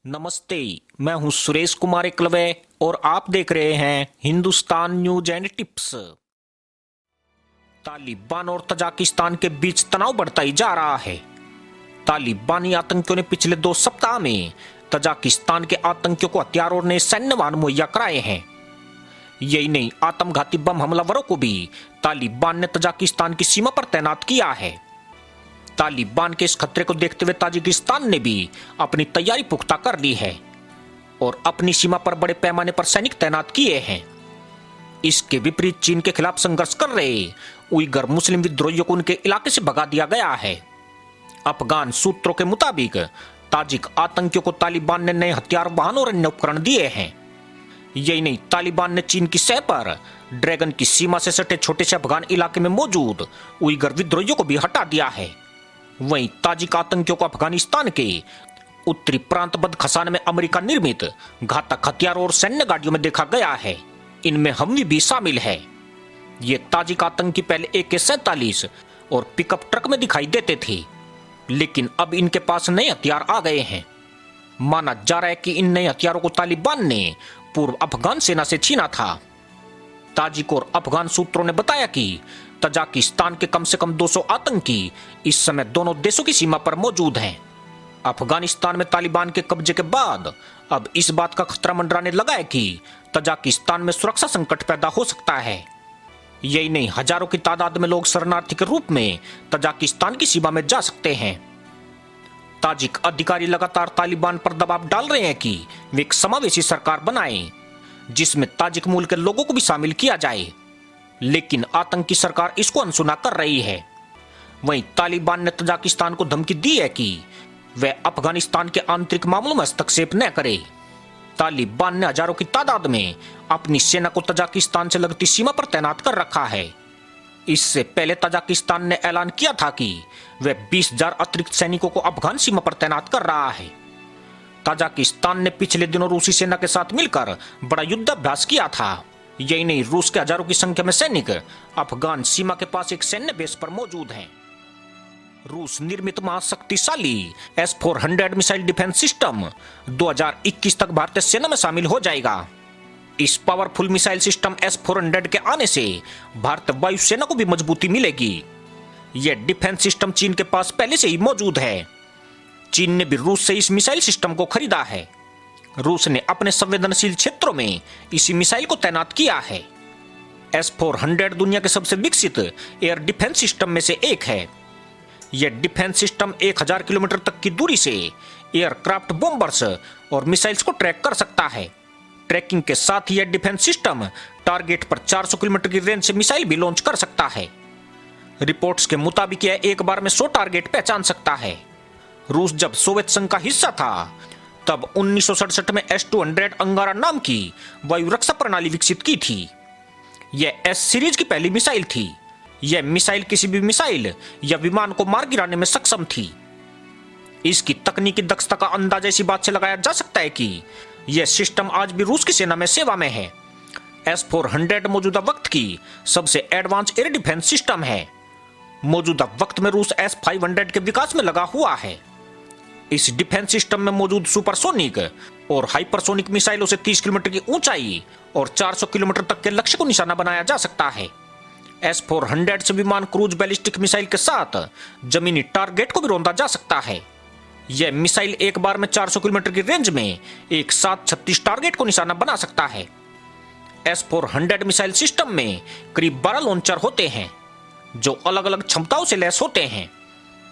नमस्ते। मैं हूं सुरेश कुमार एकलवे और आप देख रहे हैं Hindustan news and tips. Taliban और तजाकिस्तान के बीच तनाव बढ़ता ही जा रहा है। तालिबानी आतंकियों ने पिछले 2 सप्ताह में तजाकिस्तान के आतंकियों को हथियार और नए सैन्य वाहन मुहैया कराए हैं। यही नहीं, आत्मघाती बम हमलावरों को भी तालिबान ने तजाकिस्तान की सीमा पर तैनात किया है। तालिबान के इस खतरे को देखते हुए ताजिकिस्तान ने भी अपनी तैयारी पुख्ता कर ली है और अपनी सीमा पर बड़े पैमाने पर सैनिक तैनात किए हैं। इसके विपरीत चीन के खिलाफ संघर्ष कर रहे उइगर मुस्लिम विद्रोहियों को उनके इलाके से भगा दिया गया है। अफगान सूत्रों के मुताबिक ताजिक आतंकियों को तालिबान ने नए हथियार, वाहन और अन्य उपकरण दिए हैं। यही नहीं, तालिबान ने चीन की सह पर ड्रैगन की सीमा से सटे छोटे से अफगान इलाके में मौजूद उइगर विद्रोहियों को भी हटा दिया है। वहीं ताजिक आतंकियों को अफगानिस्तान के उत्तरी प्रांत बदखशान में अमेरिका निर्मित घातक हथियारों और सैन्य गाड़ियों में देखा गया है। इनमें हमवी भी शामिल है। ये ताजिक आतंकी पहले AK-47 और पिकअप ट्रक में दिखाई देते थे, लेकिन अब इनके पास नए हथियार आ गए हैं। माना जा रहा है कि इन नए हथियारों को तालिबान ने पूर्व अफगान सेना से छीना था। ताजिक और अफगान सूत्रों ने बताया कि तजाकिस्तान के कम से कम 200 आतंकी इस समय दोनों देशों की सीमा पर मौजूद हैं। अफगानिस्तान में तालिबान के कब्जे के बाद अब इस बात का खतरा मंडराने लगा है कि तजाकिस्तान में सुरक्षा संकट पैदा हो सकता है। यही नहीं, हजारों की तादाद में लोग शरणार्थी के रूप में तजाकिस्तान की सीमा में जा सकते हैं। ताजिक अधिकारी लगातार तालिबान पर दबाव डाल रहे हैं कि वे एक समावेशी सरकार बनाएं, जिसमें ताजिक मूल के लोगों को भी शामिल किया जाए, लेकिन आतंकी सरकार इसको अनसुना कर रही है। वहीं तालिबान ने तजाकिस्तान को धमकी दी है कि वह अफगानिस्तान के आंतरिक मामलों में हस्तक्षेप न करे। तालिबान ने हजारों की तादाद में अपनी सेना को तजाकिस्तान से लगती सीमा पर तैनात कर रखा है। इससे पहले तजाकिस्तान ने ऐलान किया था कि वह 20,000 अतिरिक्त सैनिकों को अफगान सीमा पर तैनात कर रहा है। तजाकिस्तान ने पिछले दिनों रूसी सेना के साथ मिलकर बड़ा युद्धाभ्यास किया था। यही नहीं, रूस के हजारों की संख्या में सैनिक अफगान सीमा के पास एक सैन्य बेस पर मौजूद हैं। रूस निर्मित महाशक्तिशाली S-400 मिसाइल डिफेंस सिस्टम 2021 तक भारतीय सेना में शामिल हो जाएगा। इस पावरफुल मिसाइल सिस्टम S-400 के आने से भारतीय वायुसेना को भी मजबूती मिलेगी। यह डिफेंस सिस्टम चीन के पास पहले से ही मौजूद है। चीन ने भी रूस से इस मिसाइल सिस्टम को खरीदा है। रूस ने अपने संवेदनशील क्षेत्रों में इसी मिसाइल को तैनात किया है। S-400 दुनिया के सबसे विकसित एयर डिफेंस सिस्टम में से एक है। यह डिफेंस सिस्टम 1000 किलोमीटर तक की दूरी से एयरक्राफ्ट, बॉम्बर्स और मिसाइल्स को ट्रैक कर सकता है। ट्रैकिंग के साथ ही यह डिफेंस सिस्टम टारगेट पर 400 किलोमीटर की रेंज से मिसाइल भी लॉन्च कर सकता है। रिपोर्ट्स के मुताबिक यह एक बार में 100 टारगेट पहचान सकता है। रूस जब सोवियत संघ का हिस्सा था, तब 1967 में S-200 अंगारा नाम की वायु रक्षा प्रणाली विकसित की थी। यह S सीरीज की पहली मिसाइल थी। यह मिसाइल किसी भी मिसाइल या विमान को मार गिराने में सक्षम थी। इसकी तकनीकी दक्षता का अंदाजा इसी बात से लगाया जा सकता है कि यह सिस्टम आज भी रूस की सेना में सेवा में है। S-400 मौजूदा वक्त की सबसे एडवांस एयर डिफेंस सिस्टम है। मौजूदा वक्त में रूस S-500 के विकास में लगा हुआ है। इस डिफेंस सिस्टम में मौजूद सुपरसोनिक और हाइपरसोनिक मिसाइलों से 30 किलोमीटर की ऊंचाई और 400 किलोमीटर तक के लक्ष्य को निशाना बनाया जा सकता है। S-400 से विमान क्रूज बैलिस्टिक मिसाइल के साथ जमीनी टारगेट को भी रौंदा जा सकता है। यह मिसाइल एक बार में 400 किलोमीटर की रेंज में एक साथ 36 टारगेट को निशाना बना सकता है। S-400 मिसाइल सिस्टम में करीब 12 लॉन्चर होते हैं, जो अलग अलग क्षमताओं से लैस होते हैं।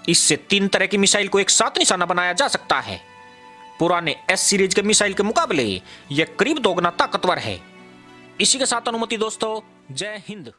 इससे 3 तरह की मिसाइल को एक साथ निशाना बनाया जा सकता है। पुराने S सीरीज के मिसाइल के मुकाबले यह करीब 2 गुना ताकतवर है। इसी के साथ अनुमति दोस्तों, जय हिंद।